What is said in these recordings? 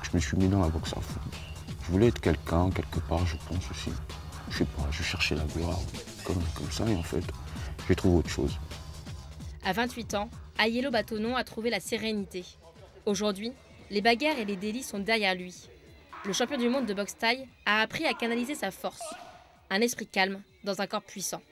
Je me suis mis dans la boxe à fond. Je voulais être quelqu'un, quelque part, je pense aussi. Je sais pas, je cherchais la gloire, comme ça, et en fait, j'ai trouvé autre chose. À 28 ans, Aiello Batonon a trouvé la sérénité. Aujourd'hui, les bagarres et les délits sont derrière lui. Le champion du monde de boxe thaï a appris à canaliser sa force. Un esprit calme dans un corps puissant.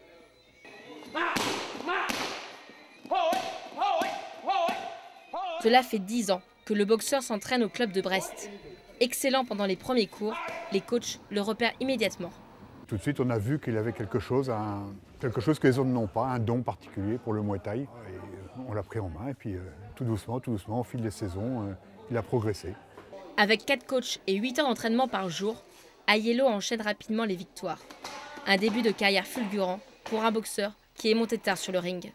Cela fait 10 ans que le boxeur s'entraîne au club de Brest. Excellent pendant les premiers cours, les coachs le repèrent immédiatement. Tout de suite, on a vu qu'il avait quelque chose que les autres n'ont pas, un don particulier pour le Muay Thai. Et on l'a pris en main et puis tout doucement, au fil des saisons, il a progressé. Avec 4 coachs et 8 heures d'entraînement par jour, Aiello enchaîne rapidement les victoires. Un début de carrière fulgurant pour un boxeur qui est monté tard sur le ring.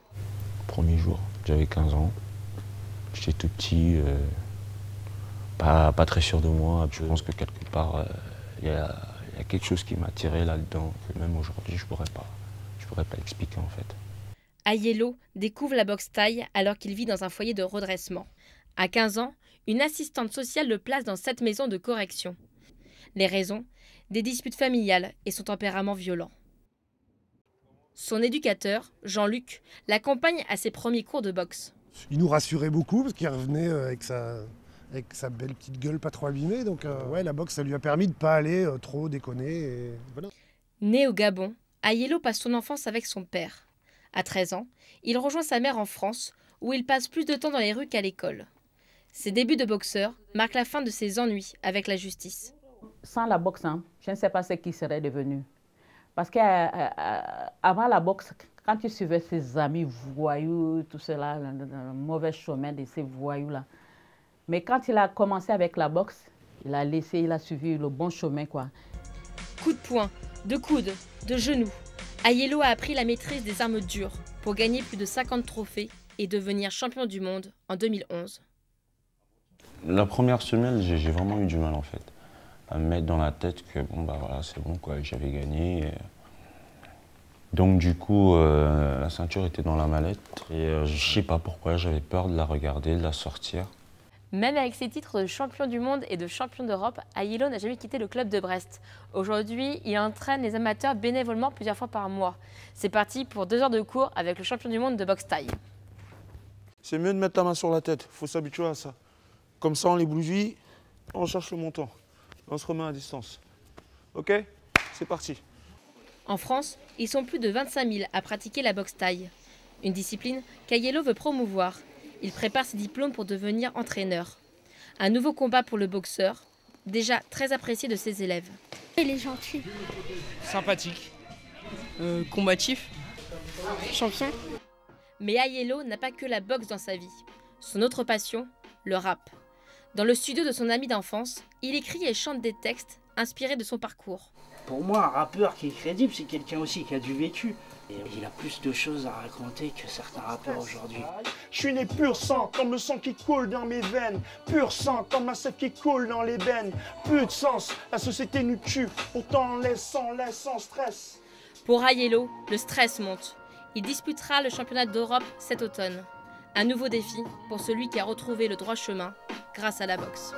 Premier jour, j'avais 15 ans. J'étais tout petit, pas très sûr de moi. Je pense que quelque part, il y a quelque chose qui m'a attiré là-dedans, que même aujourd'hui, je pourrais pas expliquer en fait. Aiello découvre la boxe thaï alors qu'il vit dans un foyer de redressement. À 15 ans, une assistante sociale le place dans cette maison de correction. Les raisons, des disputes familiales et son tempérament violent. Son éducateur, Jean-Luc, l'accompagne à ses premiers cours de boxe. Il nous rassurait beaucoup parce qu'il revenait avec sa belle petite gueule pas trop abîmée. Donc ouais, la boxe, ça lui a permis de ne pas aller trop déconner. Et voilà. Né au Gabon, Aiello passe son enfance avec son père. À 13 ans, il rejoint sa mère en France, où il passe plus de temps dans les rues qu'à l'école. Ses débuts de boxeur marquent la fin de ses ennuis avec la justice. Sans la boxe, je ne sais pas ce qui serait devenu. Parce qu'avant la boxe, quand tu suivais ses amis voyous, tout cela, le mauvais chemin de ces voyous-là. Mais quand il a commencé avec la boxe, il a suivi le bon chemin, quoi. Coup de poing, de coude, de genoux. Aiello a appris la maîtrise des armes dures pour gagner plus de 50 trophées et devenir champion du monde en 2011. La première semaine, j'ai vraiment eu du mal en fait. À me mettre dans la tête que bon bah voilà, c'est bon quoi, j'avais gagné. Donc du coup, la ceinture était dans la mallette et je sais pas pourquoi, j'avais peur de la regarder, de la sortir. Même avec ses titres de champion du monde et de champion d'Europe, Aiello n'a jamais quitté le club de Brest. Aujourd'hui, il entraîne les amateurs bénévolement plusieurs fois par mois. C'est parti pour 2 heures de cours avec le champion du monde de boxe thaï. C'est mieux de mettre la main sur la tête, il faut s'habituer à ça. Comme ça, on les bougie, on cherche le montant. On se remet à distance. Ok? C'est parti. En France, ils sont plus de 25 000 à pratiquer la boxe thaï. Une discipline qu'Aiello veut promouvoir. Il prépare ses diplômes pour devenir entraîneur. Un nouveau combat pour le boxeur, déjà très apprécié de ses élèves. Il est gentil. Sympathique. Combatif. Champion. Mais Aiello n'a pas que la boxe dans sa vie. Son autre passion, le rap. Dans le studio de son ami d'enfance, il écrit et chante des textes inspirés de son parcours. Pour moi, un rappeur qui est crédible, c'est quelqu'un aussi qui a du vécu. Et il a plus de choses à raconter que certains rappeurs aujourd'hui. Je suis né pur sang, comme le sang qui coule dans mes veines. Pur sang, comme la sève qui coule dans les veines. Plus de sens, la société nous tue. Pourtant on laisse sans stress. Pour Aiello, le stress monte. Il disputera le championnat d'Europe cet automne. Un nouveau défi pour celui qui a retrouvé le droit chemin grâce à la boxe.